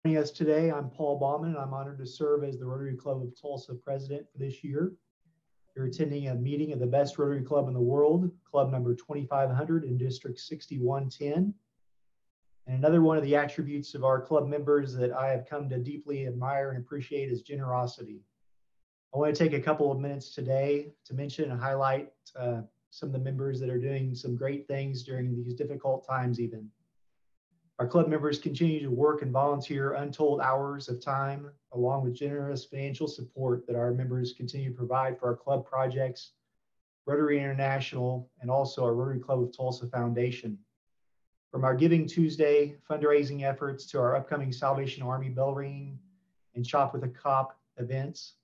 Joining us today, I'm Paul Baumann, and I'm honored to serve as the Rotary Club of Tulsa president for this year. You're attending a meeting of the best Rotary Club in the world, club number 2500 in District 6110. And another one of the attributes of our club members that I have come to deeply admire and appreciate is generosity. I want to take a couple of minutes today to mention and highlight some of the members that are doing some great things during these difficult times even. Our club members continue to work and volunteer untold hours of time, along with generous financial support that our members continue to provide for our club projects, Rotary International, and also our Rotary Club of Tulsa Foundation. From our Giving Tuesday fundraising efforts to our upcoming Salvation Army bell ringing and Shop with a Cop events,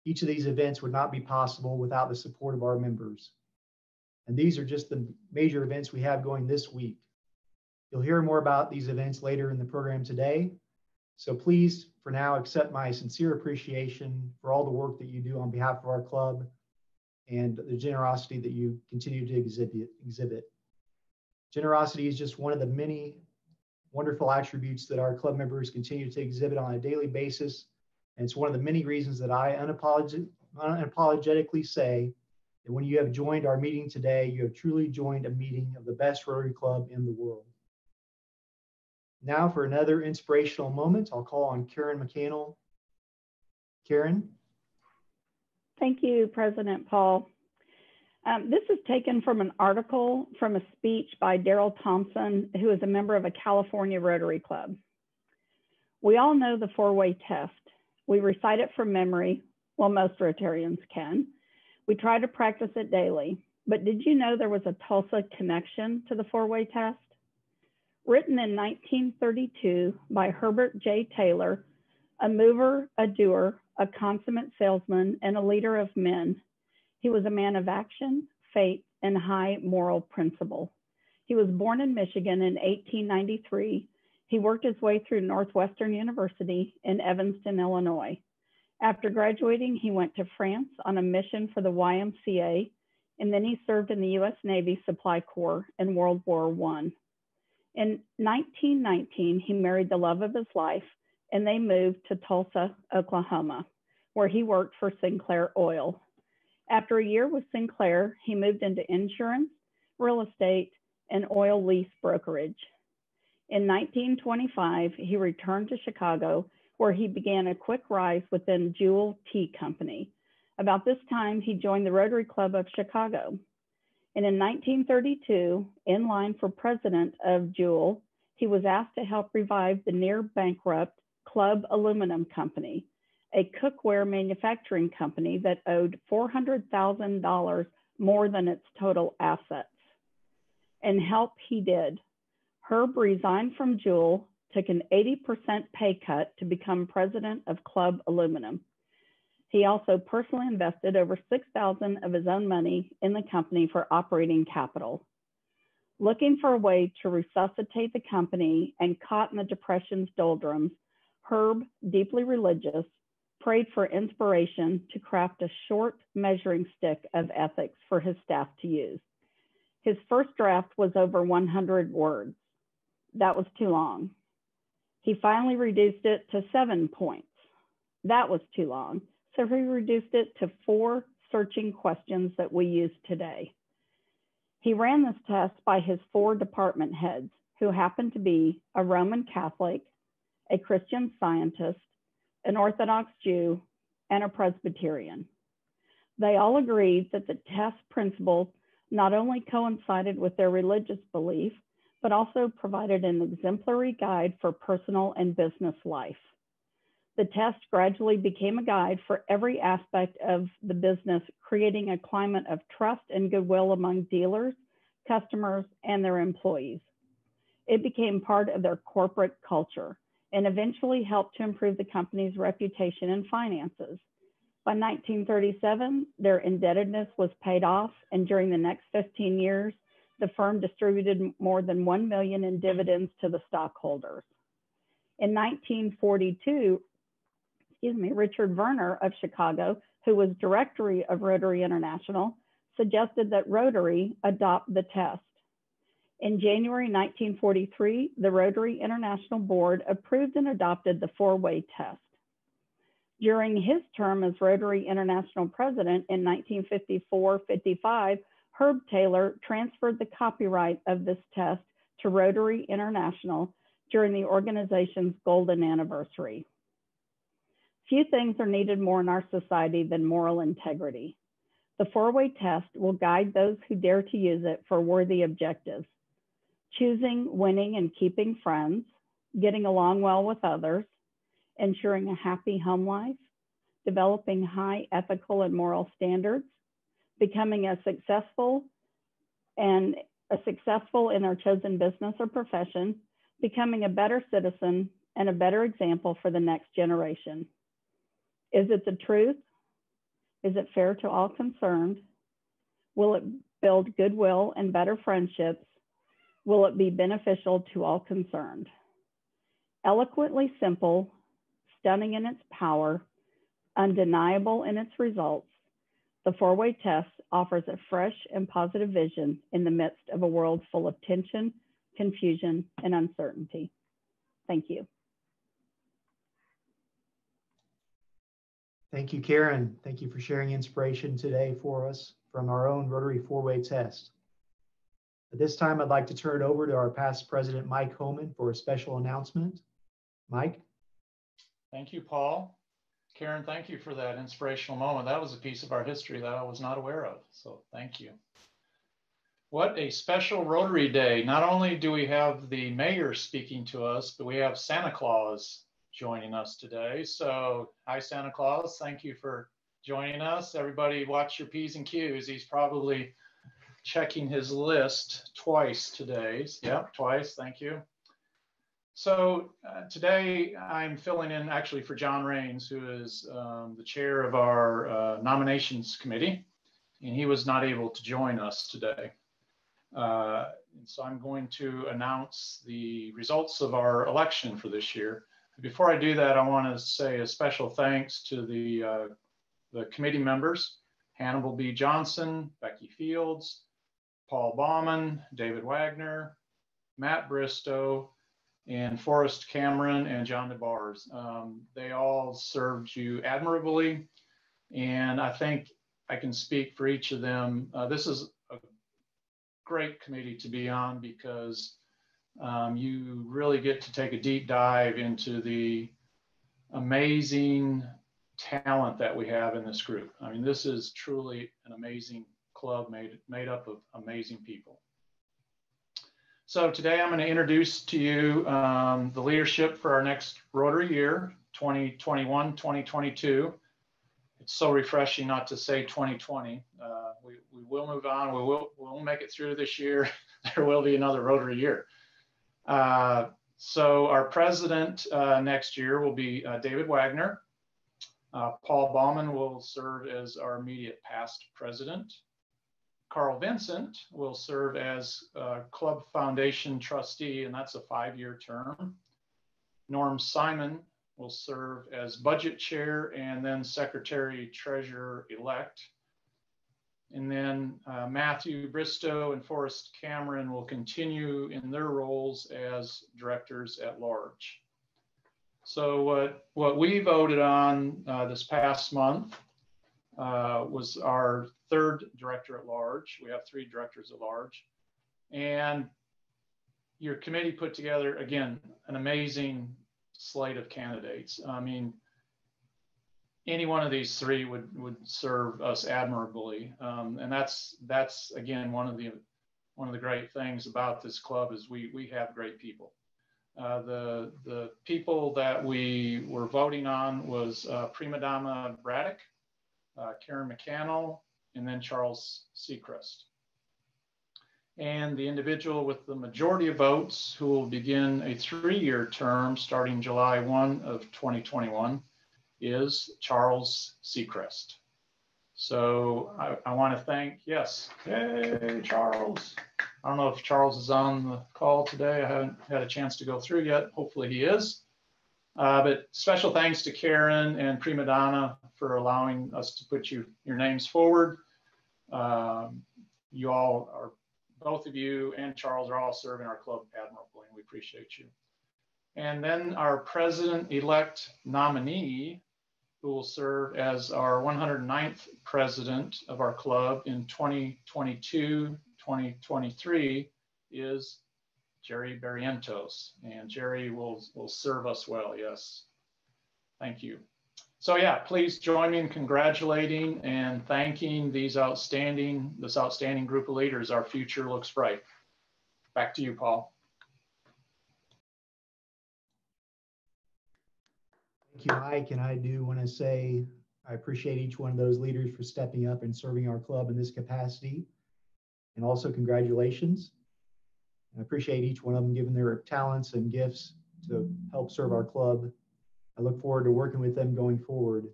each of these events would not be possible without the support of our members. And these are just the major events we have going this week. You'll hear more about these events later in the program today. So please, for now, accept my sincere appreciation for all the work that you do on behalf of our club and the generosity that you continue to exhibit. Generosity is just one of the many wonderful attributes that our club members continue to exhibit on a daily basis. And it's one of the many reasons that I unapologetically say that when you have joined our meeting today, you have truly joined a meeting of the best Rotary Club in the world. Now for another inspirational moment, I'll call on Karen McCannell. Karen. Thank you, President Paul. This is taken from an article from a speech by Daryl Thompson, who is a member of a California Rotary Club. We all know the four-way test. We recite it from memory. Well, most Rotarians can. We try to practice it daily. But did you know there was a Tulsa connection to the four-way test? Written in 1932 by Herbert J. Taylor, a mover, a doer, a consummate salesman, and a leader of men. He was a man of action, faith, and high moral principle. He was born in Michigan in 1893. He worked his way through Northwestern University in Evanston, Illinois. After graduating, he went to France on a mission for the YMCA, and then he served in the U.S. Navy Supply Corps in World War I. In 1919, he married the love of his life, and they moved to Tulsa, Oklahoma, where he worked for Sinclair Oil. After a year with Sinclair, he moved into insurance, real estate, and oil lease brokerage. In 1925, he returned to Chicago, where he began a quick rise within Jewel Tea Company. About this time, he joined the Rotary Club of Chicago. And in 1932, in line for president of Jewel, he was asked to help revive the near bankrupt Club Aluminum Company, a cookware manufacturing company that owed $400,000 more than its total assets. And help he did. Herb resigned from Jewel, took an 80% pay cut to become president of Club Aluminum. He also personally invested over $6,000 of his own money in the company for operating capital. Looking for a way to resuscitate the company and caught in the Depression's doldrums, Herb, deeply religious, prayed for inspiration to craft a short measuring stick of ethics for his staff to use. His first draft was over 100 words. That was too long. He finally reduced it to 7 points. That was too long. So he reduced it to 4 searching questions that we use today. He ran this test by his 4 department heads, who happened to be a Roman Catholic, a Christian Scientist, an Orthodox Jew, and a Presbyterian. They all agreed that the test principles not only coincided with their religious belief, but also provided an exemplary guide for personal and business life. The test gradually became a guide for every aspect of the business, creating a climate of trust and goodwill among dealers, customers, and their employees. It became part of their corporate culture and eventually helped to improve the company's reputation and finances. By 1937, their indebtedness was paid off, and during the next 15 years, the firm distributed more than $1 million in dividends to the stockholders. In 1942, Richard Werner of Chicago, who was director of Rotary International, suggested that Rotary adopt the test. In January 1943, the Rotary International Board approved and adopted the four-way test. During his term as Rotary International President in 1954-55, Herb Taylor transferred the copyright of this test to Rotary International during the organization's golden anniversary. Few things are needed more in our society than moral integrity. The four-way test will guide those who dare to use it for worthy objectives: choosing, winning, and keeping friends, getting along well with others, ensuring a happy home life, developing high ethical and moral standards, becoming successful in our chosen business or profession, becoming a better citizen, and a better example for the next generation. Is it the truth? Is it fair to all concerned? Will it build goodwill and better friendships? Will it be beneficial to all concerned? Eloquently simple, stunning in its power, undeniable in its results, the four-way test offers a fresh and positive vision in the midst of a world full of tension, confusion, and uncertainty. Thank you. Thank you, Karen. Thank you for sharing inspiration today for us from our own Rotary four-way test. At this time, I'd like to turn it over to our past president, Mike Homan, for a special announcement. Mike? Thank you, Paul. Karen, thank you for that inspirational moment. That was a piece of our history that I was not aware of, so thank you. What a special Rotary Day. Not only do we have the mayor speaking to us, but we have Santa Claus joining us today. So hi, Santa Claus. Thank you for joining us. Everybody watch your P's and Q's. He's probably checking his list twice today. Yep, twice. Thank you. So today I'm filling in actually for John Raines, who is the chair of our nominations committee, and he was not able to join us today. So I'm going to announce the results of our election for this year. Before I do that, I want to say a special thanks to the committee members: Hannibal B. Johnson, Becky Fields, Paul Baumann, David Wagner, Matt Bristow, and Forrest Cameron and John DeBars. They all served you admirably, and I think I can speak for each of them. This is a great committee to be on because you really get to take a deep dive into the amazing talent that we have in this group. I mean, this is truly an amazing club made up of amazing people. So today I'm going to introduce to you the leadership for our next Rotary year, 2021-2022. It's so refreshing not to say 2020. We will move on. We'll make it through this year. There will be another Rotary year. So our president next year will be David Wagner. Paul Baumann will serve as our immediate past president. Carl Vincent will serve as Club Foundation trustee, and that's a 5-year term. Norm Simon will serve as budget chair and then secretary treasurer elect. And then Matthew Bristow and Forrest Cameron will continue in their roles as directors at large. So what we voted on this past month was our 3rd director at large. We have 3 directors at large. And your committee put together, again, an amazing slate of candidates. I mean, any one of these 3 would serve us admirably. And that's again, one of the great things about this club is we have great people. The people that we were voting on was Prima Donna Braddock, Karen McCannell, and then Charles Seacrest. And the individual with the majority of votes who will begin a 3-year term starting July 1 of 2021 is Charles Seacrest. So I want to thank, yes, hey, Charles. I don't know if Charles is on the call today. I haven't had a chance to go through yet. Hopefully he is. But special thanks to Karen and Prima Donna for allowing us to put your names forward. You all are both of you and Charles are all serving our club admirably, and we appreciate you. And then our president-elect nominee, who will serve as our 109th president of our club in 2022-2023, is Jerry Barrientos. And Jerry will serve us well, yes. Thank you. So yeah, please join me in congratulating and thanking this outstanding group of leaders. Our future looks bright. Back to you, Paul. Thank you, Mike. And I do want to say I appreciate each one of those leaders for stepping up and serving our club in this capacity. And also congratulations. I appreciate each one of them giving their talents and gifts to help serve our club. I look forward to working with them going forward.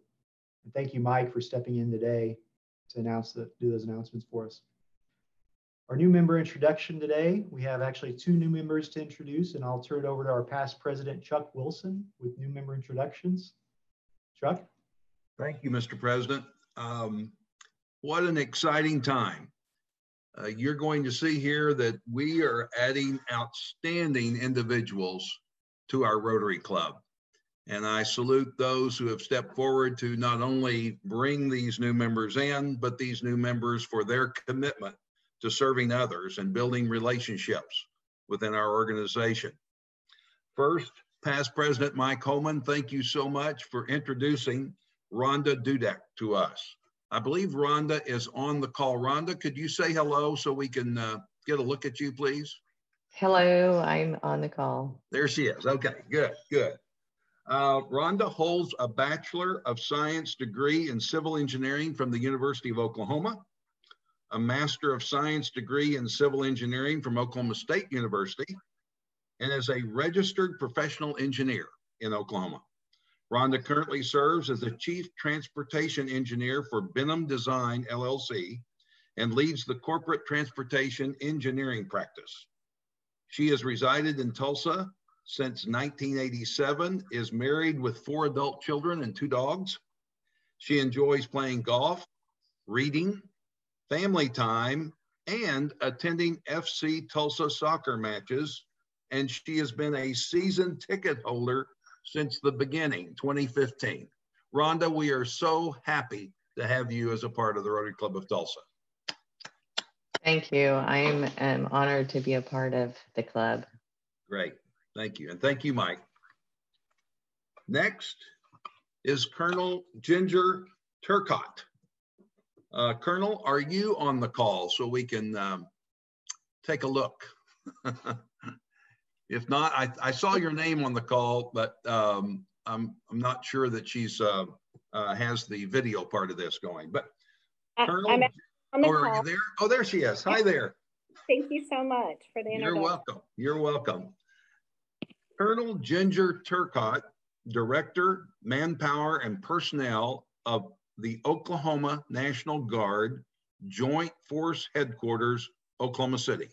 And thank you, Mike, for stepping in today to do those announcements for us. Our new member introduction today, we have actually 2 new members to introduce, and I'll turn it over to our past president, Chuck Wilson, with new member introductions. Chuck? Thank you, Mr. President. What an exciting time. You're going to see here that we are adding outstanding individuals to our Rotary Club. And I salute those who have stepped forward to not only bring these new members in, but these new members for their commitment to serving others and building relationships within our organization. First, past President Mike Holman, thank you so much for introducing Rhonda Dudek to us. I believe Rhonda is on the call. Rhonda, could you say hello so we can get a look at you, please? Hello, I'm on the call. There she is. Okay, good, good. Rhonda holds a Bachelor of Science degree in Civil Engineering from the University of Oklahoma, a Master of Science degree in Civil Engineering from Oklahoma State University, and is a registered professional engineer in Oklahoma. Rhonda currently serves as the Chief Transportation Engineer for Benham Design, LLC, and leads the corporate transportation engineering practice. She has resided in Tulsa since 1987, is married with 4 adult children and 2 dogs. She enjoys playing golf, reading, family time, and attending FC Tulsa soccer matches. And she has been a season ticket holder since the beginning, 2015. Rhonda, we are so happy to have you as a part of the Rotary Club of Tulsa. Thank you. I'm honored to be a part of the club. Great. Thank you. And thank you, Mike. Next is Colonel Ginger Turcott. Colonel, are you on the call so we can take a look? If not, I saw your name on the call, but I'm not sure that she's has the video part of this going. But Colonel, I'm on the call. Are you there? Oh, there she is. Hi there. Thank you so much for the introduction. You're welcome. You're welcome. Colonel Ginger Turcott, Director, Manpower and Personnel of the Oklahoma National Guard, Joint Force Headquarters, Oklahoma City.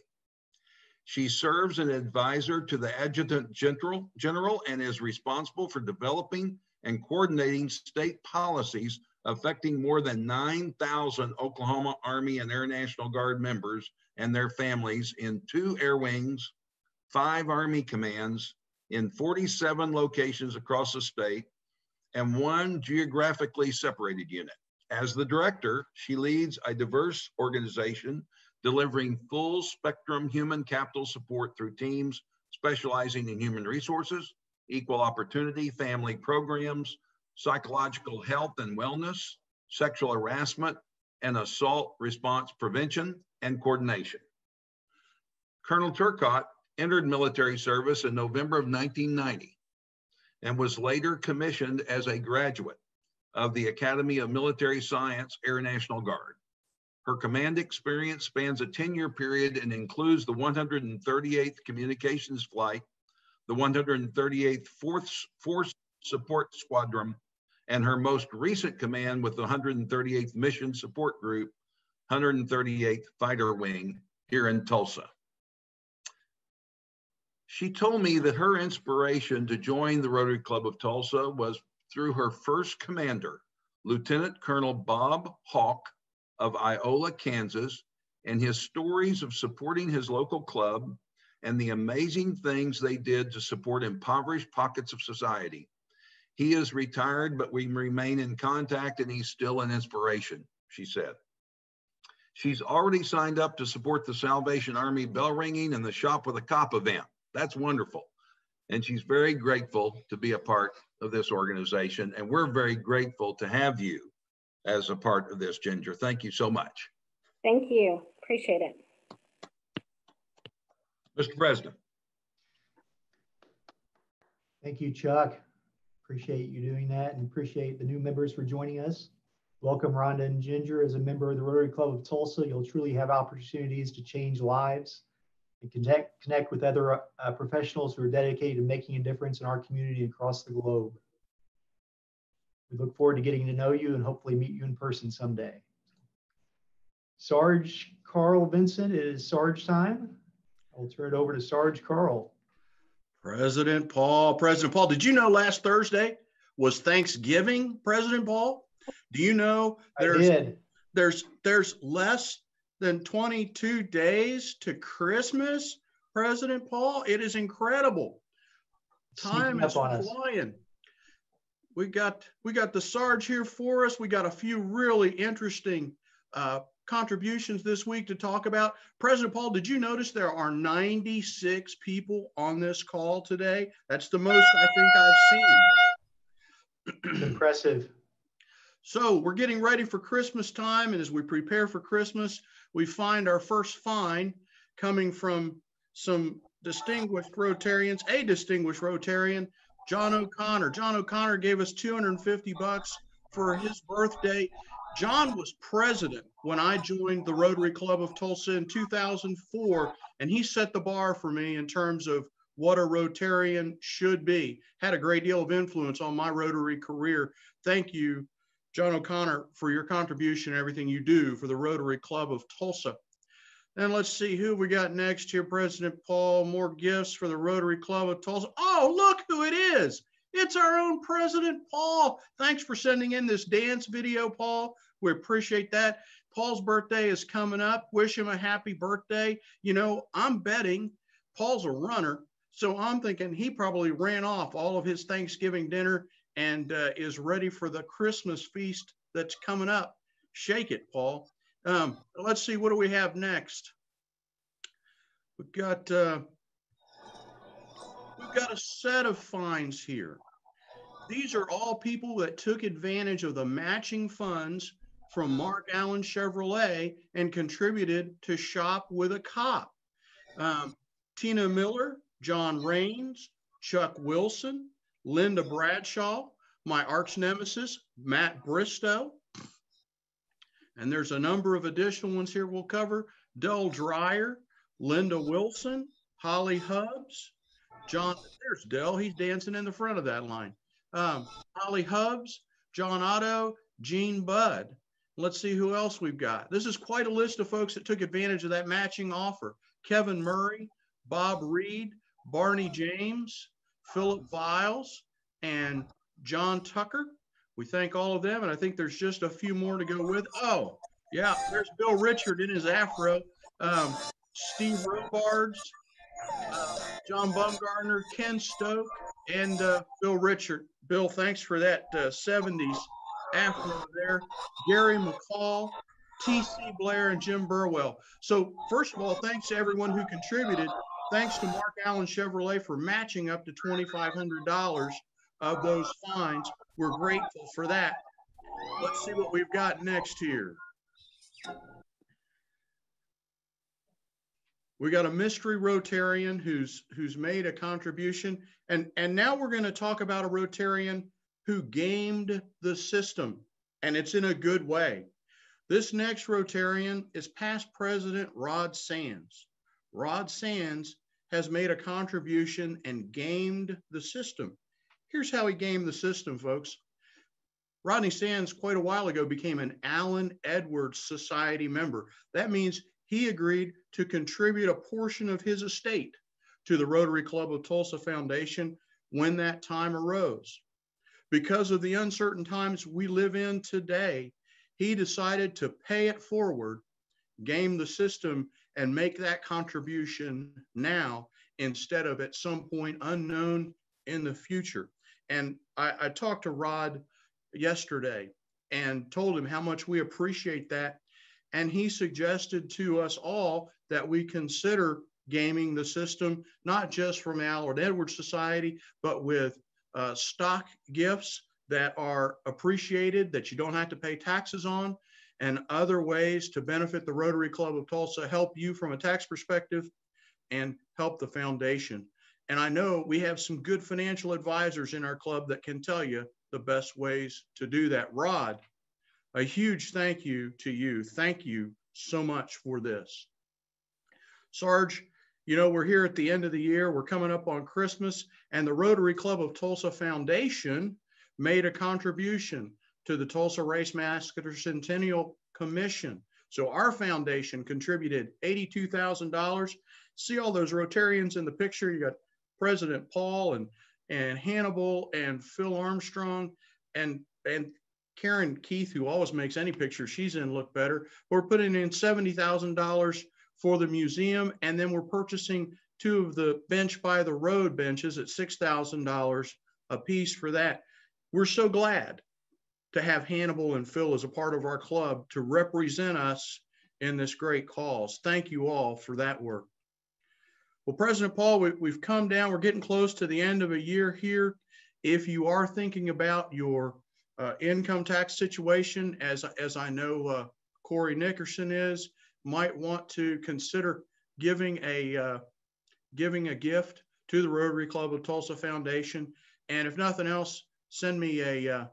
She serves as an advisor to the Adjutant General and is responsible for developing and coordinating state policies affecting more than 9,000 Oklahoma Army and Air National Guard members and their families in 2 air wings, 5 Army commands, in 47 locations across the state, and 1 geographically separated unit. As the director, she leads a diverse organization delivering full spectrum human capital support through teams specializing in human resources, equal opportunity, family programs, psychological health and wellness, sexual harassment, and assault response prevention and coordination. Colonel Turcott entered military service in November of 1990 and was later commissioned as a graduate of the Academy of Military Science Air National Guard. Her command experience spans a 10-year period and includes the 138th Communications Flight, the 138th Force Support Squadron, and her most recent command with the 138th Mission Support Group, 138th Fighter Wing here in Tulsa. She told me that her inspiration to join the Rotary Club of Tulsa was through her first commander, Lieutenant Colonel Bob Hawk of Iola, Kansas, and his stories of supporting his local club and the amazing things they did to support impoverished pockets of society. He is retired, but we remain in contact and he's still an inspiration, she said. She's already signed up to support the Salvation Army bell ringing and the Shop with a Cop event. That's wonderful. And she's very grateful to be a part of this organization. And we're very grateful to have you as a part of this, Ginger. Thank you so much. Thank you. Appreciate it. Mr. President. Thank you, Chuck. Appreciate you doing that and appreciate the new members for joining us. Welcome, Rhonda and Ginger. As a member of the Rotary Club of Tulsa, you'll truly have opportunities to change lives and connect with other professionals who are dedicated to making a difference in our community across the globe. We look forward to getting to know you and hopefully meet you in person someday. Sarge Carl Vincent, it is Sarge time. I'll turn it over to Sarge Carl. President Paul, did you know last Thursday was Thanksgiving, President Paul? Do you know there's less than 22 days to Christmas, President Paul? It is incredible. Time is flying. We got the Sarge here for us. We got a few really interesting contributions this week to talk about. President Paul, did you notice there are 96 people on this call today? That's the most I think I've seen. Impressive. So we're getting ready for Christmas time, and as we prepare for Christmas, we find our first find coming from some distinguished Rotarians, a distinguished Rotarian, John O'Connor. John O'Connor gave us $250 for his birthday. John was president when I joined the Rotary Club of Tulsa in 2004, and he set the bar for me in terms of what a Rotarian should be. Had a great deal of influence on my Rotary career. Thank you, John O'Connor, for your contribution and everything you do for the Rotary Club of Tulsa. And let's see who we got next here, President Paul. More gifts for the Rotary Club of Tulsa. Oh, look who it is. It's our own President Paul. Thanks for sending in this dance video, Paul. We appreciate that. Paul's birthday is coming up. Wish him a happy birthday. You know, I'm betting Paul's a runner, so I'm thinking he probably ran off all of his Thanksgiving dinner and is ready for the Christmas feast that's coming up. Shake it, Paul. Let's see, what do we have next? We've got a set of finds here. These are all people that took advantage of the matching funds from Mark Allen Chevrolet and contributed to Shop with a Cop. Tina Miller, John Raines, Chuck Wilson, Linda Bradshaw, my arch nemesis, Matt Bristow. And there's a number of additional ones here we'll cover. Dell Dreyer, Linda Wilson, Holly Hubbs, John, there's Dell, he's dancing in the front of that line. Holly Hubbs, John Otto, Gene Budd. Let's see who else we've got. This is quite a list of folks that took advantage of that matching offer. Kevin Murray, Bob Reed, Barney James, Philip Viles, and John Tucker. We thank all of them, and I think there's just a few more to go with. Oh, yeah, there's Bill Richard in his afro, Steve Robards, John Bumgardner, Ken Stoke, and Bill Richard. Bill, thanks for that 70s afro there. Gary McCall, T.C. Blair, and Jim Burwell. So first of all, thanks to everyone who contributed. Thanks to Mark Allen Chevrolet for matching up to $2,500 of those fines. We're grateful for that. Let's see what we've got next here. We got a mystery Rotarian who's made a contribution. And now we're going to talk about a Rotarian who gamed the system, and it's in a good way. This next Rotarian is past President Rod Sands. Rod Sands has made a contribution and gamed the system. Here's how he gamed the system, folks. Rodney Sands, quite a while ago, became an Allen Edwards Society member. That means he agreed to contribute a portion of his estate to the Rotary Club of Tulsa Foundation when that time arose. Because of the uncertain times we live in today, he decided to pay it forward game the system and make that contribution now instead of at some point unknown in the future. And I talked to Rod yesterday and told him how much we appreciate that. And he suggested to us all that we consider gaming the system, not just from Allard Edwards Society, but with stock gifts that are appreciated, that you don't have to pay taxes on, and other ways to benefit the Rotary Club of Tulsa, help you from a tax perspective, and help the foundation. And I know we have some good financial advisors in our club that can tell you the best ways to do that. Rod, a huge thank you to you. Thank you so much for this. Sarge, you know, we're here at the end of the year. We're coming up on Christmas, and the Rotary Club of Tulsa Foundation made a contribution to the Tulsa Race Massacre Centennial Commission. So our foundation contributed $82,000. See all those Rotarians in the picture? You got President Paul and Hannibal and Phil Armstrong and Karen Keith, who always makes any picture she's in look better. We're putting in $70,000 for the museum, and then we're purchasing 2 of the bench by the road benches at $6,000 a piece for that. We're so glad to have Hannibal and Phil as a part of our club to represent us in this great cause. Thank you all for that work. Well, President Paul, we've come down. We're getting close to the end of a year here. If you are thinking about your income tax situation, as I know Corey Nickerson is, might want to consider giving a gift to the Rotary Club of Tulsa Foundation. And if nothing else, send me an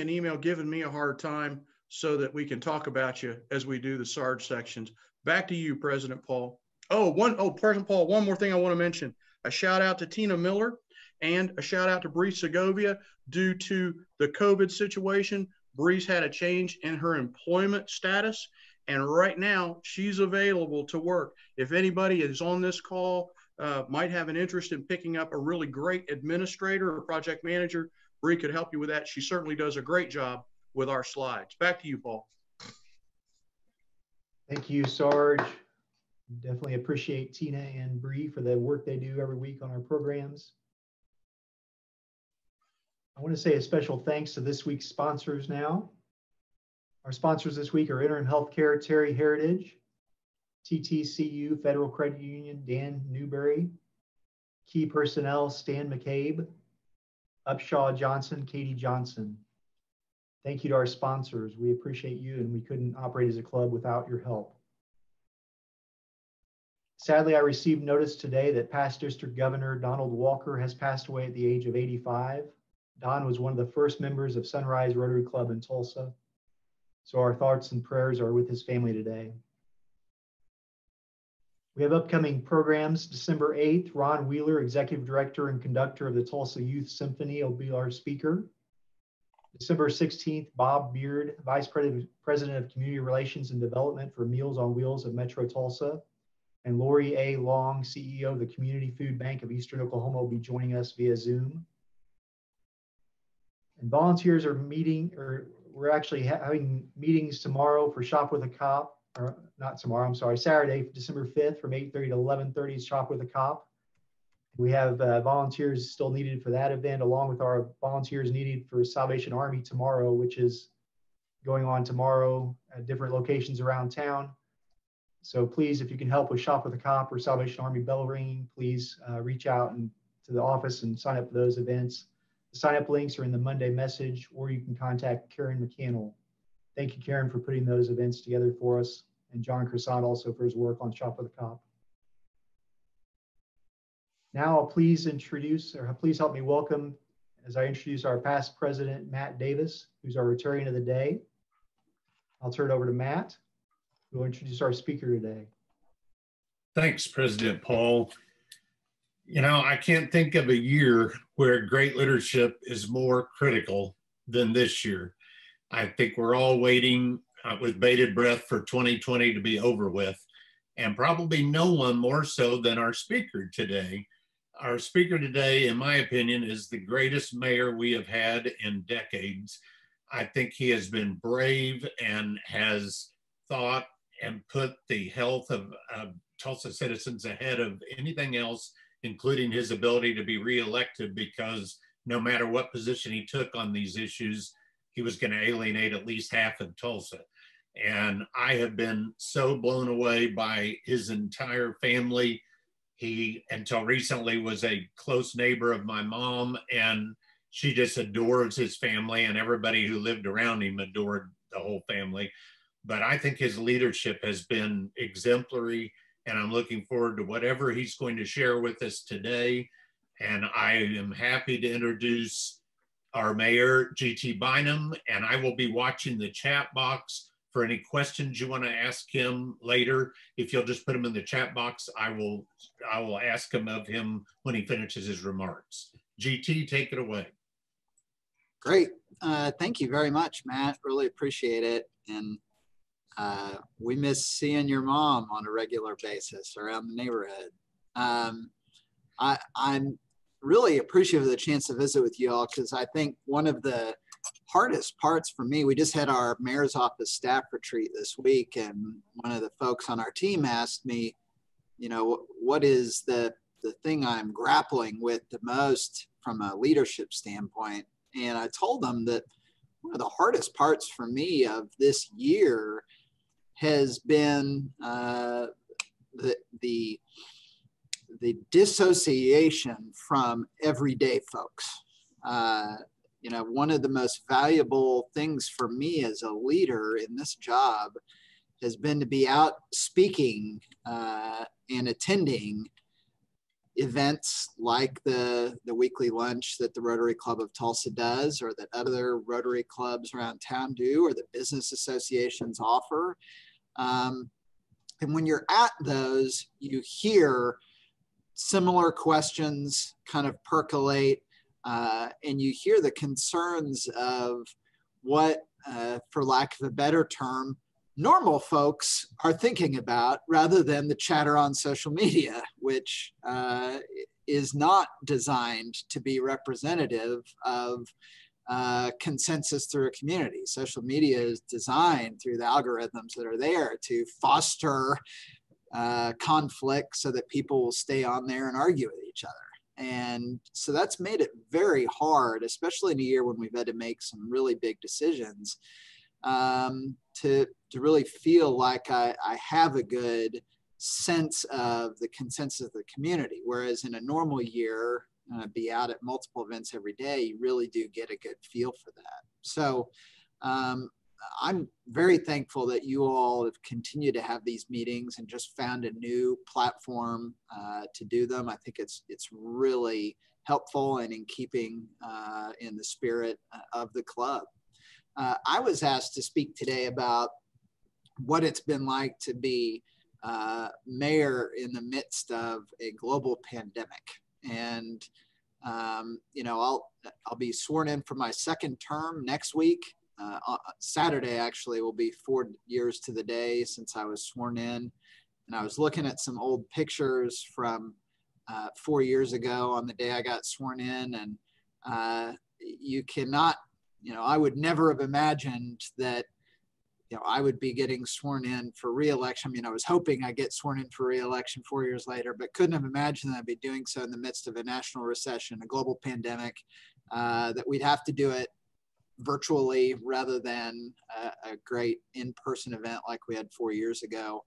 email giving me a hard time so that we can talk about you as we do the Sarge sections. Back to you, President Paul. President Paul, one more thing I want to mention. A shout out to Tina Miller and a shout out to Bree Segovia. Due to the COVID situation, Bree's had a change in her employment status, and right now she's available to work. If anybody is on this call, might have an interest in picking up a really great administrator or project manager, Bree could help you with that. She certainly does a great job with our slides. Back to you, Paul. Thank you, Sarge. Definitely appreciate Tina and Bree for the work they do every week on our programs. I want to say a special thanks to this week's sponsors now. Our sponsors this week are Interim Healthcare, Terry Heritage, TTCU Federal Credit Union, Dan Newberry, Key Personnel, Stan McCabe, Upshaw Johnson, Katie Johnson. Thank you to our sponsors. We appreciate you, and we couldn't operate as a club without your help. Sadly, I received notice today that past District Governor Donald Walker has passed away at the age of 85. Don was one of the first members of Sunrise Rotary Club in Tulsa. So our thoughts and prayers are with his family today. We have upcoming programs. December 8th, Ron Wheeler, Executive Director and Conductor of the Tulsa Youth Symphony, will be our speaker. December 16th, Bob Beard, Vice President of Community Relations and Development for Meals on Wheels of Metro Tulsa, and Lori A. Long, CEO of the Community Food Bank of Eastern Oklahoma, will be joining us via Zoom. And volunteers are we're actually having meetings tomorrow for Shop with a Cop, or not tomorrow, I'm sorry, Saturday, December 5th from 8:30 to 11:30 is Shop with a Cop. We have volunteers still needed for that event, along with our volunteers needed for Salvation Army tomorrow, which is going on tomorrow at different locations around town. So please, if you can help with Shop with a Cop or Salvation Army bell ringing, please reach out to the office and sign up for those events. The sign-up links are in the Monday message, or you can contact Karen McCannell. Thank you, Karen, for putting those events together for us, and John Crescent also for his work on Shop with a Cop. Now I'll please help me welcome, as I introduce our past president, Matt Davis, who's our Rotarian of the Day. I'll turn it over to Matt, who will introduce our speaker today. Thanks, President Paul. You know, I can't think of a year where great leadership is more critical than this year. I think we're all waiting with bated breath for 2020 to be over with, and probably no one more so than our speaker today. Our speaker today, in my opinion, is the greatest mayor we have had in decades. I think he has been brave and has thought and put the health of Tulsa citizens ahead of anything else, including his ability to be reelected, because no matter what position he took on these issues, he was going to alienate at least half of Tulsa. And I have been so blown away by his entire family. He, until recently, was a close neighbor of my mom, and she just adores his family, and everybody who lived around him adored the whole family. But I think his leadership has been exemplary, and I'm looking forward to whatever he's going to share with us today. And I am happy to introduce our mayor, GT Bynum, and I will be watching the chat box for any questions you want to ask him later. If you'll just put them in the chat box, I will ask him of him when he finishes his remarks. GT, take it away. Great. Thank you very much, Matt. Really appreciate it. And we miss seeing your mom on a regular basis around the neighborhood. I'm really appreciative of the chance to visit with you all, because I think one of the hardest parts for me, we just had our mayor's office staff retreat this week, and one of the folks on our team asked me, you know, what is the thing I'm grappling with the most from a leadership standpoint? And I told them that one of the hardest parts for me of this year has been the dissociation from everyday folks. You know, one of the most valuable things for me as a leader in this job has been to be out speaking and attending events like the weekly lunch that the Rotary Club of Tulsa does, or that other Rotary clubs around town do, or that business associations offer. And when you're at those, you hear similar questions kind of percolate, and you hear the concerns of what, for lack of a better term, normal folks are thinking about, rather than the chatter on social media, which is not designed to be representative of consensus through a community. Social media is designed through the algorithms that are there to foster conflict so that people will stay on there and argue with each other. And so that's made it very hard, especially in a year when we've had to make some really big decisions, to really feel like I have a good sense of the consensus of the community. Whereas in a normal year, be out at multiple events every day, you really do get a good feel for that. So I'm very thankful that you all have continued to have these meetings and just found a new platform to do them. I think it's really helpful and in keeping in the spirit of the club. I was asked to speak today about what it's been like to be mayor in the midst of a global pandemic. And you know, I'll be sworn in for my second term next week. Saturday actually will be 4 years to the day since I was sworn in. And I was looking at some old pictures from 4 years ago on the day I got sworn in. And you cannot, you know, I would never have imagined that, you know, I would be getting sworn in for re-election. I mean, I was hoping I'd get sworn in for re-election 4 years later, but couldn't have imagined that I'd be doing so in the midst of a national recession, a global pandemic, that we'd have to do it virtually rather than a great in-person event like we had 4 years ago.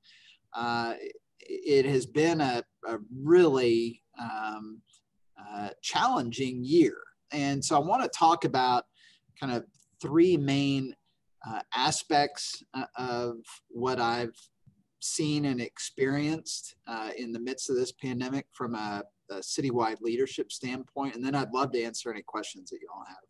It has been a really challenging year. And so I want to talk about kind of three main aspects of what I've seen and experienced in the midst of this pandemic from a citywide leadership standpoint. And then I'd love to answer any questions that you all have.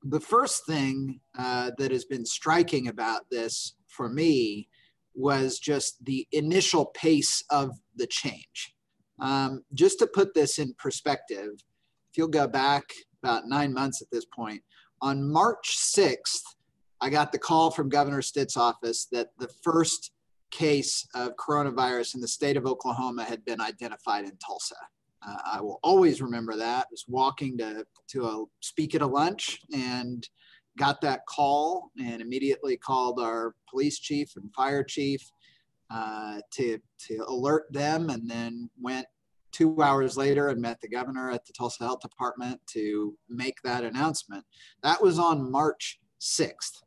The first thing that has been striking about this for me was just the initial pace of the change. Just to put this in perspective, if you'll go back about 9 months at this point, on March 6th, I got the call from Governor Stitt's office that the first case of coronavirus in the state of Oklahoma had been identified in Tulsa. I will always remember that. I was walking to speak at a lunch, and got that call and immediately called our police chief and fire chief to alert them, and then went 2 hours later and met the governor at the Tulsa Health Department to make that announcement. That was on March 6th.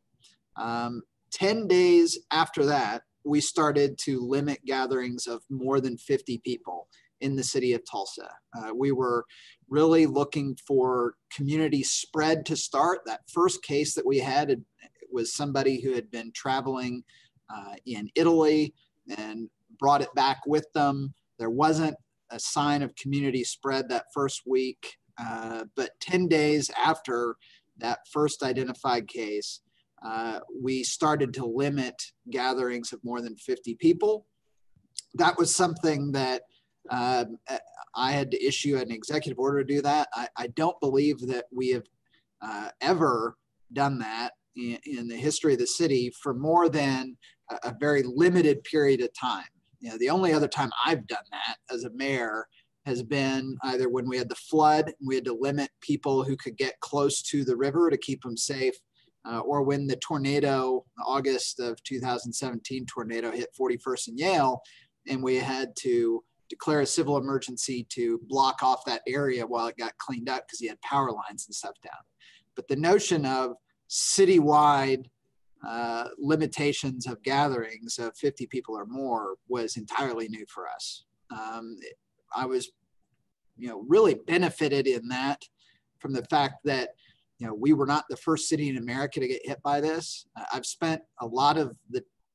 10 days after that, we started to limit gatherings of more than 50 people in the city of Tulsa. We were really looking for community spread to start. That first case that we had was somebody who had been traveling in Italy and brought it back with them. There wasn't a sign of community spread that first week, but 10 days after that first identified case, we started to limit gatherings of more than 50 people. That was something that I had to issue an executive order to do that. I don't believe that we have ever done that in the history of the city for more than a very limited period of time. You know, the only other time I've done that as a mayor has been either when we had the flood and we had to limit people who could get close to the river to keep them safe, or when the tornado, August of 2017 tornado hit 41st and Yale, and we had to declare a civil emergency to block off that area while it got cleaned up because you had power lines and stuff down. But the notion of citywide limitations of gatherings of 50 people or more was entirely new for us. I was, really benefited in that from the fact that, we were not the first city in America to get hit by this. I've spent a lot of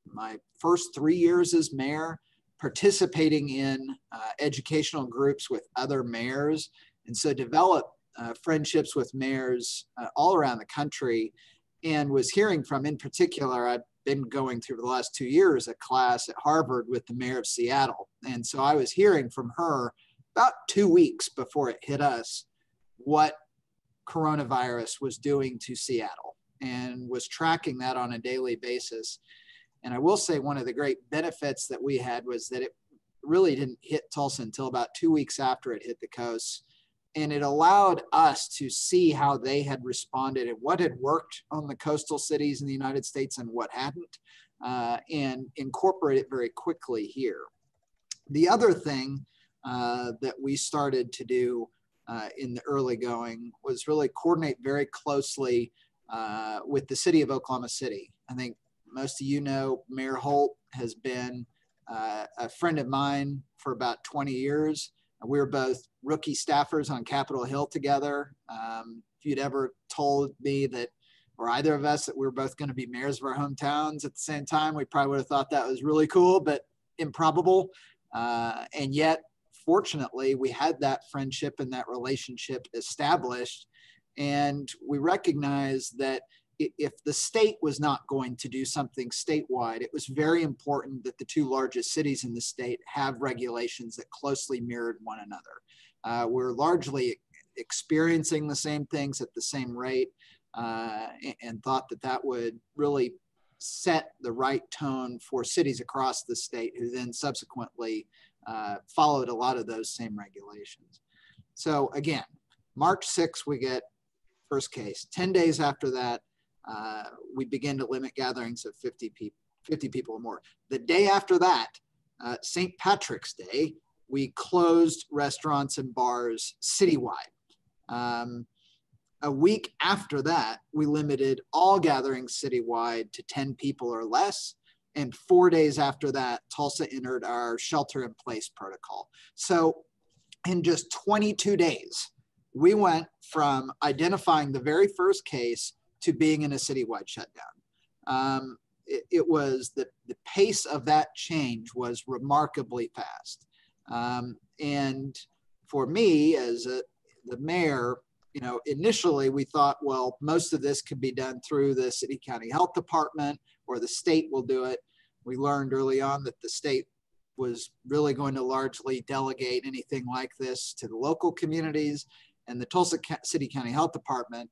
my first 3 years as mayor participating in educational groups with other mayors, and so developed friendships with mayors all around the country, and was hearing from, in particular, I've been going through the last 2 years a class at Harvard with the mayor of Seattle. And so I was hearing from her about 2 weeks before it hit us what coronavirus was doing to Seattle, and was tracking that on a daily basis. And I will say one of the great benefits that we had was that it really didn't hit Tulsa until about 2 weeks after it hit the coast. And it allowed us to see how they had responded and what had worked on the coastal cities in the United States and what hadn't, and incorporate it very quickly here. The other thing that we started to do in the early going was really coordinate very closely with the city of Oklahoma City. I think most of you know Mayor Holt has been a friend of mine for about 20 years. We were both rookie staffers on Capitol Hill together. If you'd ever told me that, or either of us, that we were both going to be mayors of our hometowns at the same time, we probably would have thought that was really cool, but improbable. And yet, fortunately, we had that friendship and that relationship established. And we recognized that if the state was not going to do something statewide, it was very important that the two largest cities in the state have regulations that closely mirrored one another. We're largely experiencing the same things at the same rate, and thought that that would really set the right tone for cities across the state, who then subsequently followed a lot of those same regulations. So again, March 6th, we get first case. 10 days after that, we begin to limit gatherings of 50 people or more. The day after that, St. Patrick's Day, we closed restaurants and bars citywide. A week after that, we limited all gatherings citywide to 10 people or less. And 4 days after that, Tulsa entered our shelter-in-place protocol. So in just 22 days, we went from identifying the very first case to being in a citywide shutdown. It was the pace of that change was remarkably fast. And for me, as the mayor, initially we thought, well, most of this could be done through the city county health department, or the state will do it. We learned early on that the state was really going to largely delegate anything like this to the local communities, and the Tulsa City County Health Department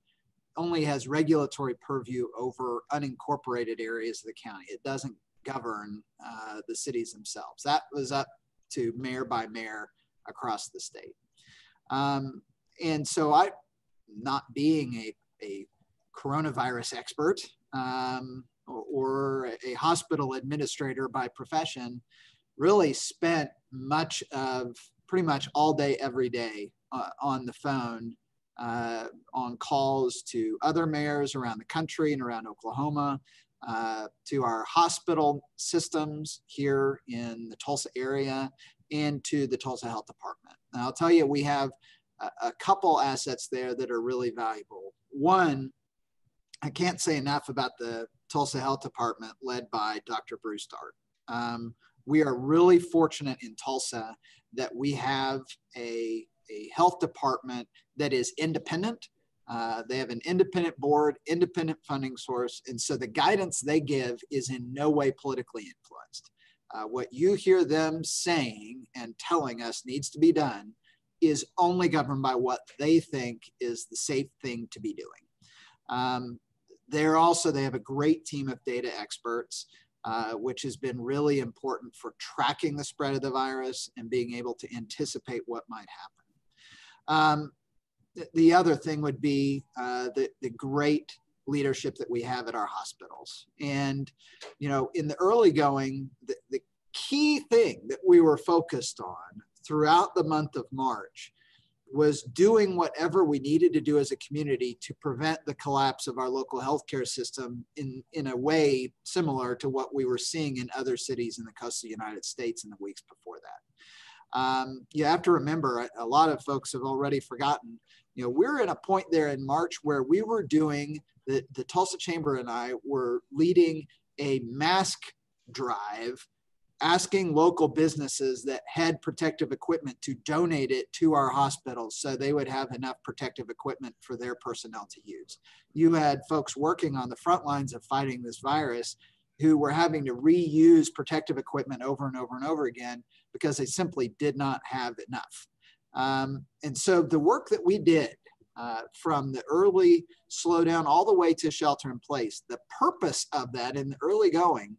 only has regulatory purview over unincorporated areas of the county. It doesn't govern the cities themselves. That was up to mayor by mayor across the state. And so I, not being a coronavirus expert or a hospital administrator by profession, really spent pretty much all day, every day on the phone, on calls to other mayors around the country and around Oklahoma, to our hospital systems here in the Tulsa area, and to the Tulsa Health Department. And I'll tell you, we have a couple assets there that are really valuable. One, I can't say enough about the Tulsa Health Department led by Dr. Bruce Dart. We are really fortunate in Tulsa that we have a health department that is independent. They have an independent board, independent funding source, and so the guidance they give is in no way politically influenced. What you hear them saying and telling us needs to be done is only governed by what they think is the safe thing to be doing. They have a great team of data experts, which has been really important for tracking the spread of the virus and being able to anticipate what might happen. The other thing would be the great leadership that we have at our hospitals. And, you know, in the early going, the key thing that we were focused on throughout the month of March was doing whatever we needed to do as a community to prevent the collapse of our local healthcare system in a way similar to what we were seeing in other cities in the coastal United States in the weeks before that. You have to remember, a lot of folks have already forgotten, you know, we're at a point there in March where we were doing, the Tulsa Chamber and I were leading a mask drive, asking local businesses that had protective equipment to donate it to our hospitals so they would have enough protective equipment for their personnel to use. You had folks working on the front lines of fighting this virus who were having to reuse protective equipment over and over and over again because they simply did not have enough. And so the work that we did from the early slowdown all the way to shelter in place, the purpose of that in the early going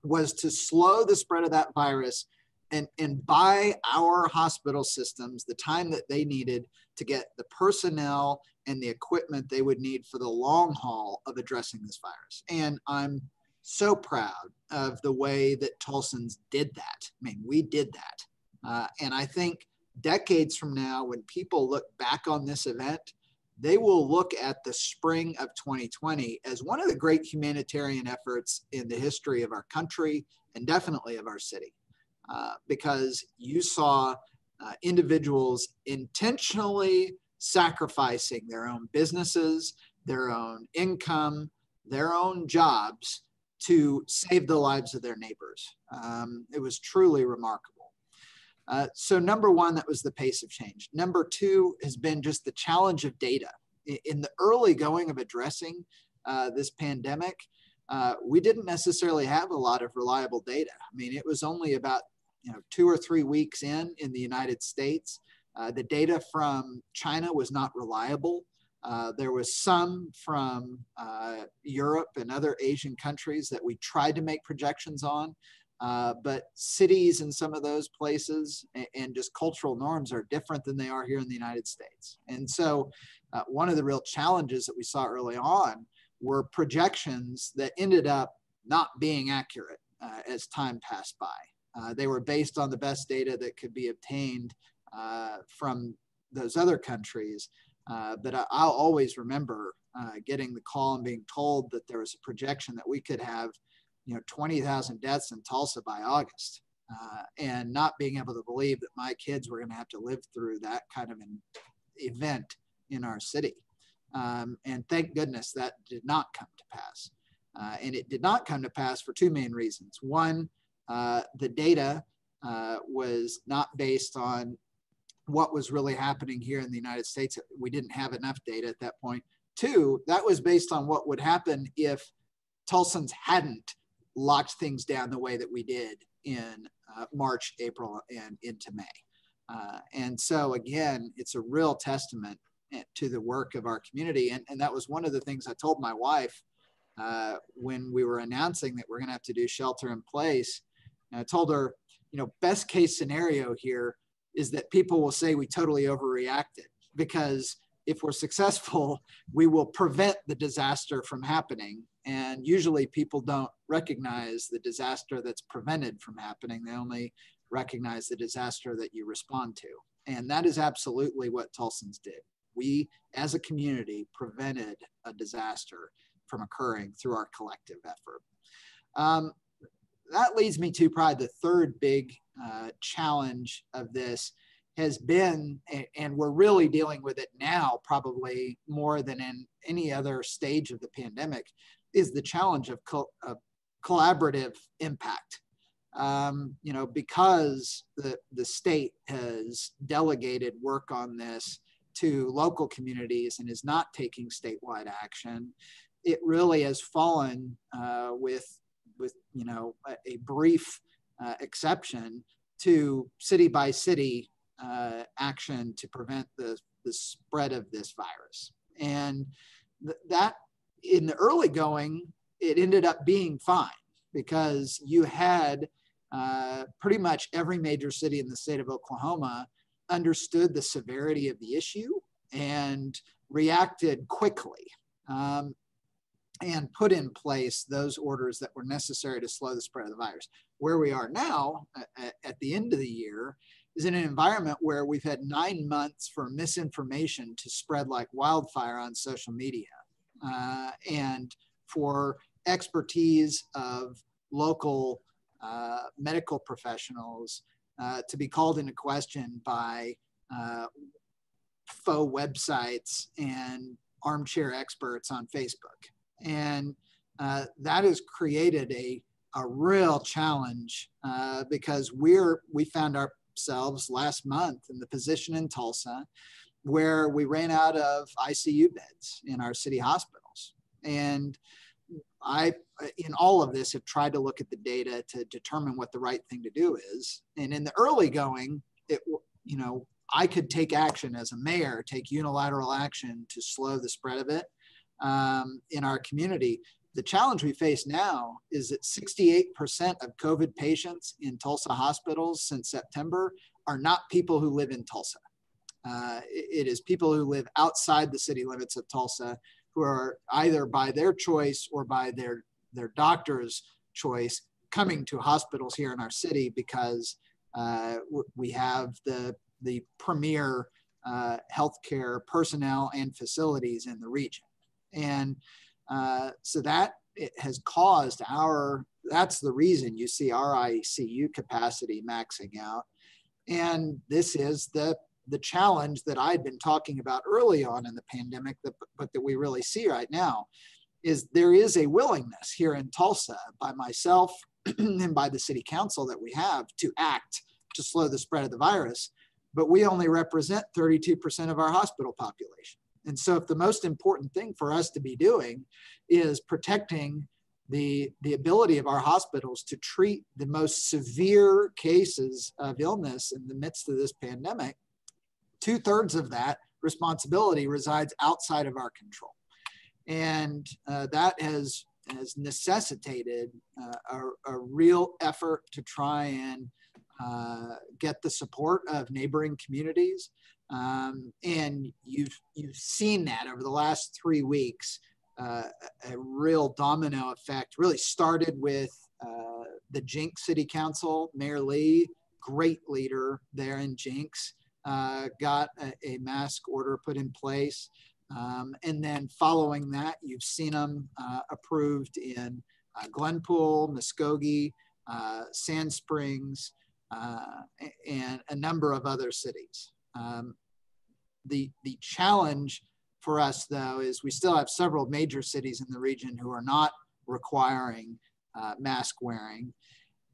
was to slow the spread of that virus and buy our hospital systems the time that they needed to get the personnel and the equipment they would need for the long haul of addressing this virus. And I'm so proud of the way that Tulsans did that. I mean, we did that. And I think decades from now, when people look back on this event, they will look at the spring of 2020 as one of the great humanitarian efforts in the history of our country and definitely of our city, because you saw individuals intentionally sacrificing their own businesses, their own income, their own jobs to save the lives of their neighbors. It was truly remarkable. So number one, that was the pace of change. Number two has been just the challenge of data. In the early going of addressing this pandemic, we didn't necessarily have a lot of reliable data. I mean, it was only about 2 or 3 weeks in the United States. The data from China was not reliable. There was some from Europe and other Asian countries that we tried to make projections on. But cities in some of those places and just cultural norms are different than they are here in the United States. And so one of the real challenges that we saw early on were projections that ended up not being accurate as time passed by. They were based on the best data that could be obtained from those other countries. But I'll always remember getting the call and being told that there was a projection that we could have 20,000 deaths in Tulsa by August, and not being able to believe that my kids were going to have to live through that kind of an event in our city. And thank goodness that did not come to pass. And it did not come to pass for two main reasons. One, the data was not based on what was really happening here in the United States. We didn't have enough data at that point. Two, that was based on what would happen if Tulsans hadn't locked things down the way that we did in March, April, and into May. And so again, it's a real testament to the work of our community. And that was one of the things I told my wife when we were announcing that we're gonna have to do shelter in place. And I told her, best case scenario here is that people will say we totally overreacted, because if we're successful, we will prevent the disaster from happening. And usually people don't recognize the disaster that's prevented from happening. They only recognize the disaster that you respond to. And that is absolutely what Tulsans did. We, as a community, prevented a disaster from occurring through our collective effort. That leads me to probably the third big challenge of this has been, and we're really dealing with it now probably more than in any other stage of the pandemic, is the challenge of collaborative impact. You know, because the state has delegated work on this to local communities and is not taking statewide action, it really has fallen with you know, a brief exception to city by city action to prevent the spread of this virus. And that in the early going, it ended up being fine because you had pretty much every major city in the state of Oklahoma understood the severity of the issue and reacted quickly and put in place those orders that were necessary to slow the spread of the virus. Where we are now at the end of the year is in an environment where we've had 9 months for misinformation to spread like wildfire on social media and for expertise of local medical professionals to be called into question by faux websites and armchair experts on Facebook. And that has created a real challenge because we found ourselves last month in the position in Tulsa where we ran out of ICU beds in our city hospitals. And I, in all of this, have tried to look at the data to determine what the right thing to do is. And in the early going, you know, I could take action as a mayor, take unilateral action to slow the spread of it in our community. The challenge we face now is that 68% of COVID patients in Tulsa hospitals since September are not people who live in Tulsa. It is people who live outside the city limits of Tulsa who are either by their choice or by their doctor's choice coming to hospitals here in our city because we have the premier healthcare personnel and facilities in the region. And so that it has caused that's the reason you see our ICU capacity maxing out. And this is the challenge that I'd been talking about early on in the pandemic, but that we really see right now, is there is a willingness here in Tulsa by myself and by the city council that we have to act to slow the spread of the virus, but we only represent 32% of our hospital population. And so if the most important thing for us to be doing is protecting the ability of our hospitals to treat the most severe cases of illness in the midst of this pandemic, 2/3 of that responsibility resides outside of our control. And that has necessitated a real effort to try and get the support of neighboring communities. And you've seen that over the last 3 weeks, a real domino effect really started with the Jinx City Council. Mayor Lee, great leader there in Jinx, got a mask order put in place. And then following that, you've seen them approved in Glenpool, Muskogee, Sand Springs, and a number of other cities. The challenge for us, though, is we still have several major cities in the region who are not requiring mask wearing.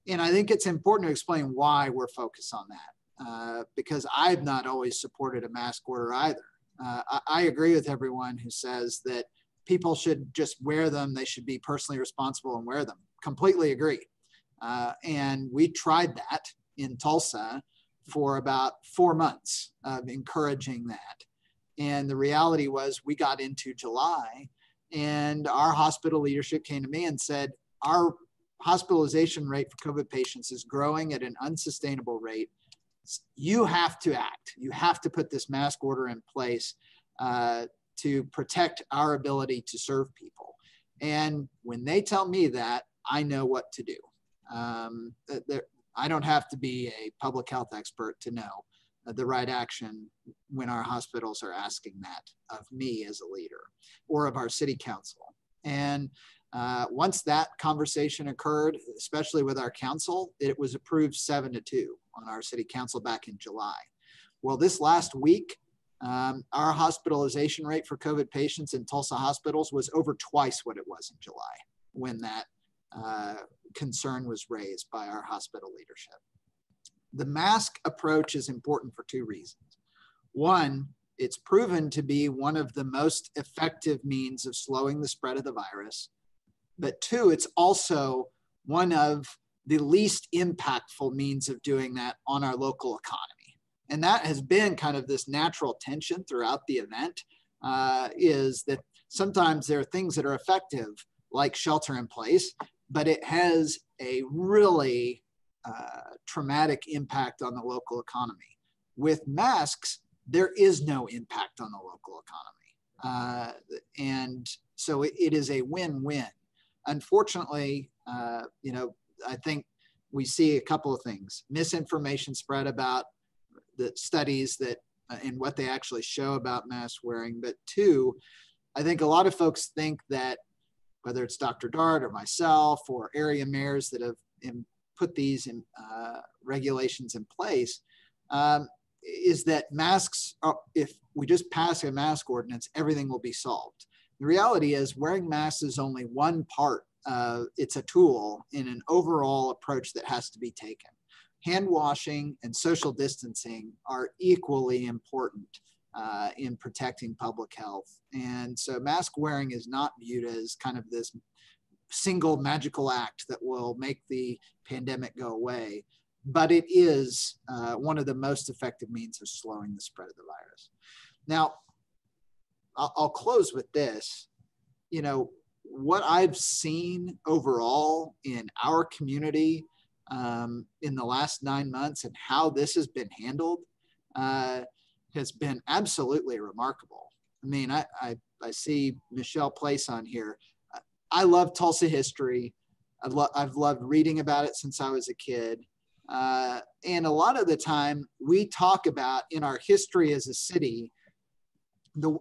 And I think it's important to explain why we're focused on that, because I've not always supported a mask order either. I agree with everyone who says that people should just wear them. They should be personally responsible and wear them. Completely agree. And we tried that in Tulsa for about 4 months of encouraging that. And the reality was we got into July and our hospital leadership came to me and said, our hospitalization rate for COVID patients is growing at an unsustainable rate. You have to act. You have to put this mask order in place to protect our ability to serve people. And when they tell me that, I know what to do. I don't have to be a public health expert to know the right action when our hospitals are asking that of me as a leader or of our city council. And once that conversation occurred, especially with our council, it was approved 7-2 on our city council back in July. Well, this last week, our hospitalization rate for COVID patients in Tulsa hospitals was over twice what it was in July when that concern was raised by our hospital leadership. The mask approach is important for two reasons. One, it's proven to be one of the most effective means of slowing the spread of the virus. But two, it's also one of the least impactful means of doing that on our local economy. And that has been kind of this natural tension throughout the event, is that sometimes there are things that are effective, like shelter in place, but it has a really traumatic impact on the local economy. With masks, there is no impact on the local economy. And so it is a win-win. Unfortunately, you know, I think we see a couple of things. Misinformation spread about the studies that and what they actually show about mask wearing. But two, I think a lot of folks think that whether it's Dr. Dart or myself or area mayors that have put these regulations in place, is that masks, if we just pass a mask ordinance, everything will be solved. The reality is wearing masks is only one part. It's a tool in an overall approach that has to be taken. Hand washing and social distancing are equally important in protecting public health. And so mask wearing is not viewed as kind of this single magical act that will make the pandemic go away, but it is one of the most effective means of slowing the spread of the virus. Now, I'll close with this. You know, what I've seen overall in our community in the last 9 months and how this has been handled has been absolutely remarkable. I mean, I see Michelle Place on here. I love Tulsa history. I've loved reading about it since I was a kid. And a lot of the time we talk about in our history as a city,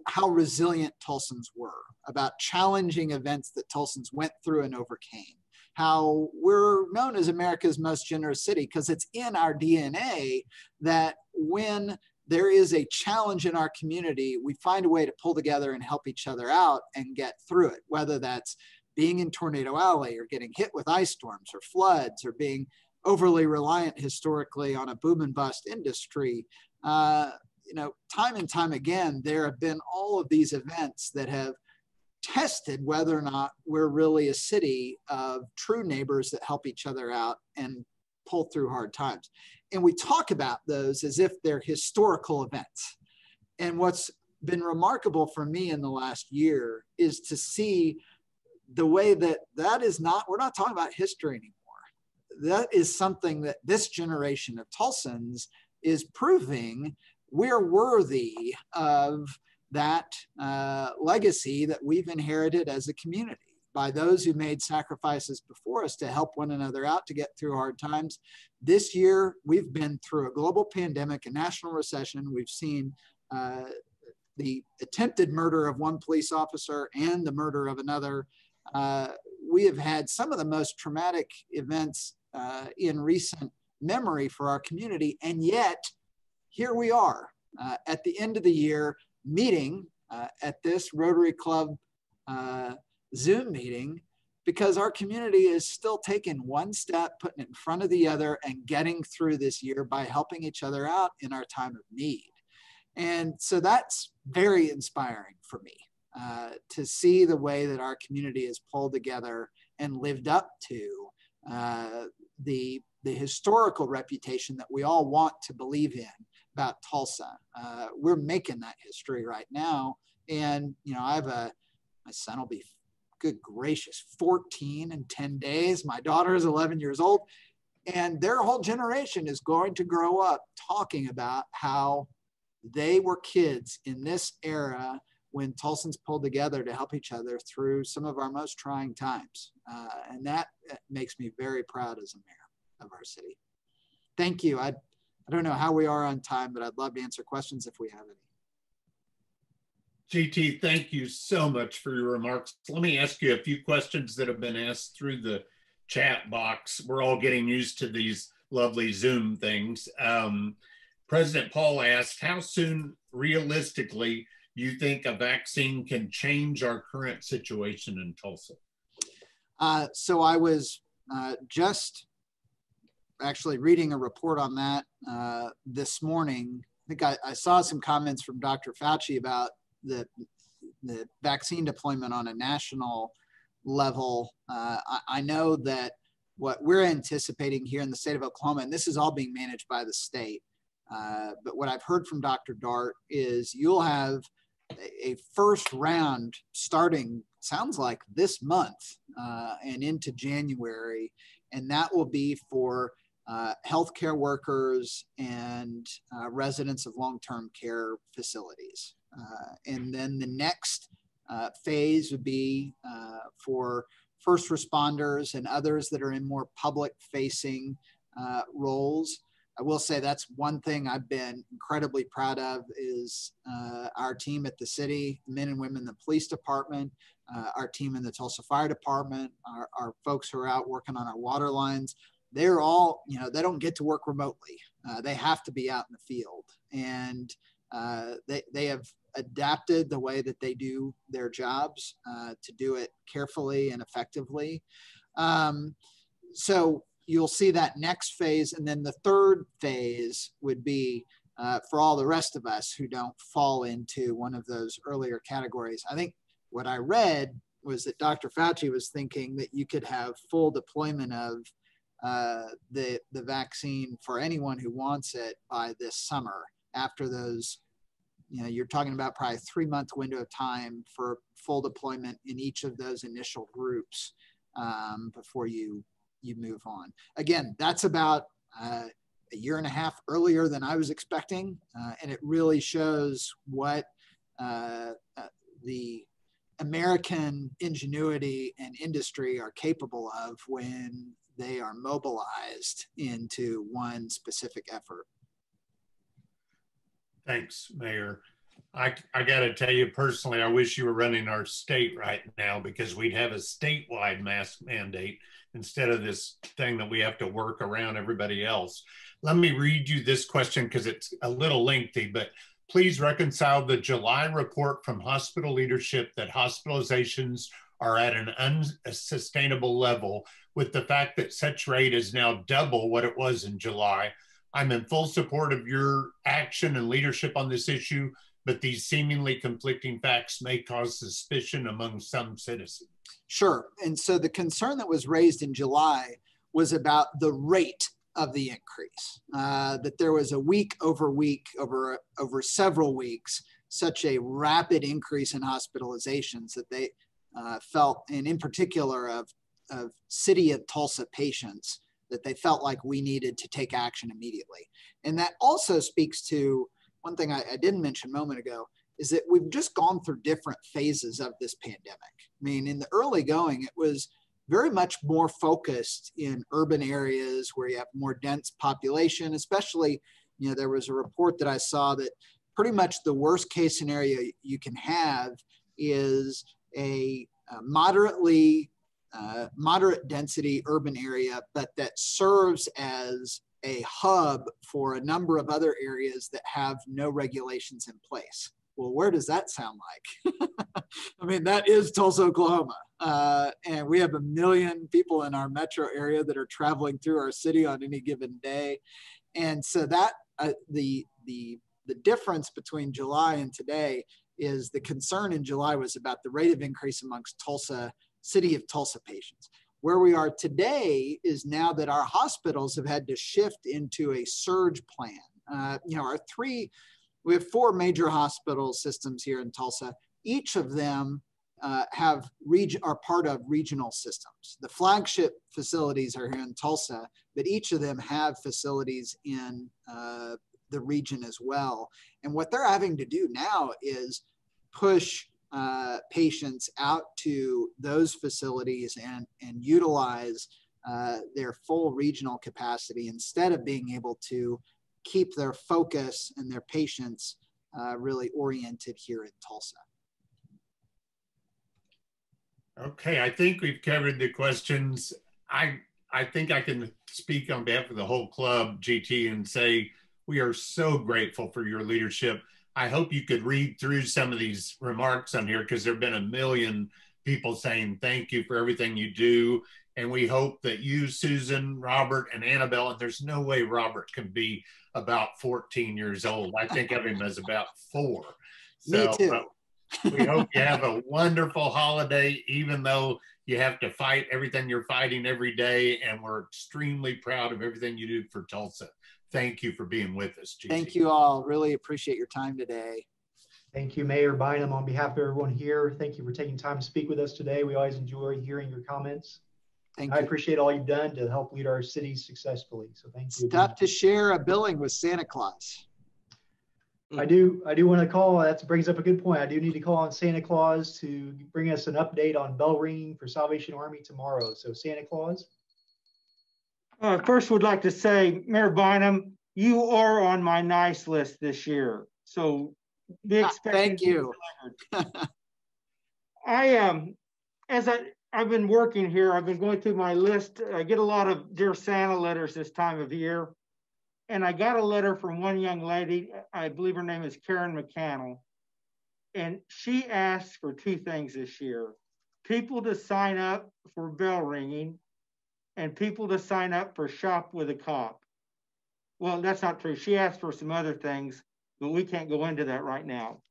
how resilient Tulsans were, about challenging events that Tulsans went through and overcame. How we're known as America's most generous city because it's in our DNA that when there is a challenge in our community, we find a way to pull together and help each other out and get through it, whether that's being in Tornado Alley or getting hit with ice storms or floods or being overly reliant historically on a boom and bust industry. You know, time and time again, there have been all of these events that have tested whether or not we're really a city of true neighbors that help each other out and pull through hard times. And we talk about those as if they're historical events. And what's been remarkable for me in the last year is to see the way that is not, we're not talking about history anymore. That is something that this generation of Tulsans is proving we're worthy of that legacy that we've inherited as a community by those who made sacrifices before us to help one another out to get through hard times. This year, we've been through a global pandemic, a national recession. We've seen the attempted murder of one police officer and the murder of another. We have had some of the most traumatic events in recent memory for our community. And yet, here we are at the end of the year meeting at this Rotary Club Zoom meeting because our community is still taking one step, putting it in front of the other and getting through this year by helping each other out in our time of need. And so that's very inspiring for me to see the way that our community is pulled together and lived up to the historical reputation that we all want to believe in about Tulsa. We're making that history right now. And, you know, my son will be, good gracious, 14 in 10 days. My daughter is 11 years old. And their whole generation is going to grow up talking about how they were kids in this era when Tulsans pulled together to help each other through some of our most trying times. And that makes me very proud as a mayor of our city. Thank you. I don't know how we are on time, but I'd love to answer questions if we have any. GT, thank you so much for your remarks. Let me ask you a few questions that have been asked through the chat box. We're all getting used to these lovely Zoom things. President Paul asked, how soon realistically you think a vaccine can change our current situation in Tulsa? So I was just actually reading a report on that this morning. I think I saw some comments from Dr. Fauci about the vaccine deployment on a national level. I know that what we're anticipating here in the state of Oklahoma, and this is all being managed by the state, but what I've heard from Dr. Dart is you'll have a first round starting, sounds like this month and into January, and that will be for healthcare workers and residents of long-term care facilities. And then the next phase would be for first responders and others that are in more public-facing roles. I will say that's one thing I've been incredibly proud of is our team at the city, men and women in the police department, our team in the Tulsa Fire Department, our folks who are out working on our water lines. They're all, you know, they don't get to work remotely. They have to be out in the field. And they have adapted the way that they do their jobs to do it carefully and effectively. So you'll see that next phase. And then the third phase would be for all the rest of us who don't fall into one of those earlier categories. I think what I read was that Dr. Fauci was thinking that you could have full deployment of the vaccine for anyone who wants it by this summer. After those, you know, you're talking about probably a 3-month window of time for full deployment in each of those initial groups before you move on. Again, that's about a year and a half earlier than I was expecting, and it really shows what the American ingenuity and industry are capable of when they are mobilized into one specific effort. Thanks, Mayor. I got to tell you personally, I wish you were running our state right now because we'd have a statewide mask mandate instead of this thing that we have to work around everybody else. Let me read you this question because it's a little lengthy, but please reconcile the July report from hospital leadership that hospitalizations are at an unsustainable level with the fact that such rate is now double what it was in July. I'm in full support of your action and leadership on this issue, but these seemingly conflicting facts may cause suspicion among some citizens. Sure. And so the concern that was raised in July was about the rate of the increase, that there was a week over several weeks, such a rapid increase in hospitalizations that they felt, and in particular of city of Tulsa patients, that they felt like we needed to take action immediately. And that also speaks to one thing I didn't mention a moment ago, is that we've just gone through different phases of this pandemic. I mean, in the early going, it was very much more focused in urban areas where you have more dense population, especially, you know, there was a report that I saw that pretty much the worst case scenario you can have is a moderate density urban area, but that serves as a hub for a number of other areas that have no regulations in place. Well, where does that sound like? I mean, that is Tulsa, Oklahoma. And we have 1 million people in our metro area that are traveling through our city on any given day. And so that the difference between July and today is the concern in July was about the rate of increase amongst Tulsa, city of Tulsa patients. Where we are today is now that our hospitals have had to shift into a surge plan. You know, we have 4 major hospital systems here in Tulsa. Each of them are part of regional systems. The flagship facilities are here in Tulsa, but each of them have facilities in the region as well. And what they're having to do now is push patients out to those facilities and utilize their full regional capacity instead of being able to keep their focus and their patients really oriented here in Tulsa. Okay, I think we've covered the questions. I think I can speak on behalf of the whole club, GT, and say we are so grateful for your leadership. I hope you could read through some of these remarks on here, because there have been a million people saying thank you for everything you do. And we hope that you, Susan, Robert, and Annabelle, and there's no way Robert can be about 14 years old. I think of him as about 4. Me too. We hope you have a wonderful holiday, even though you have to fight everything you're fighting every day. And we're extremely proud of everything you do for Tulsa. Thank you for being with us, GT. Thank you all. Really appreciate your time today. Thank you, Mayor Bynum. On behalf of everyone here, thank you for taking time to speak with us today. We always enjoy hearing your comments. Thank I you. appreciate all you've done to help lead our city successfully. So thank you. It's tough to share a billing with Santa Claus. I do want to call, that brings up a good point. I do need to call on Santa Claus to bring us an update on bell ringing for Salvation Army tomorrow. So Santa Claus. First would like to say, Mayor Bynum, you are on my nice list this year. So be expecting. Thank you. I've been working here, I've been going through my list. I get a lot of Dear Santa letters this time of year. And I got a letter from one young lady, I believe her name is Karen McCannell. And she asked for 2 things this year: people to sign up for bell ringing and people to sign up for Shop with a Cop. Well, that's not true. She asked for some other things, but we can't go into that right now.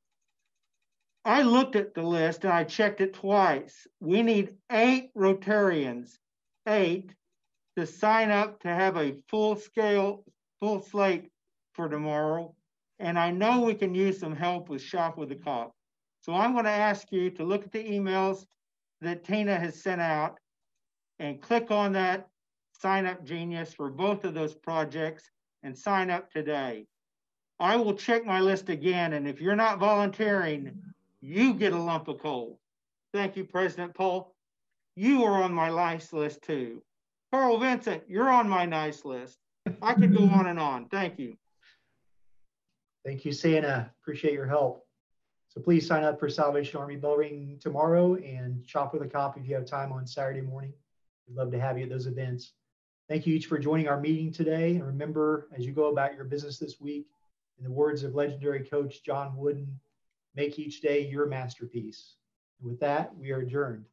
I looked at the list and I checked it twice. We need 8 Rotarians, 8, to sign up to have a full slate for tomorrow. And I know we can use some help with Shop with a Cop. So I'm going to ask you to look at the emails that Tina has sent out and click on that Sign Up Genius for both of those projects and sign up today. I will check my list again, and if you're not volunteering, you get a lump of coal. Thank you, President Paul. You are on my nice list too. Carl Vincent, you're on my nice list. I could go on and on. Thank you. Thank you, Santa. Appreciate your help. So please sign up for Salvation Army bell ringing tomorrow and Shop with a Cop if you have time on Saturday morning. We'd love to have you at those events. Thank you each for joining our meeting today. And remember, as you go about your business this week, in the words of legendary coach John Wooden, make each day your masterpiece. And with that, we are adjourned.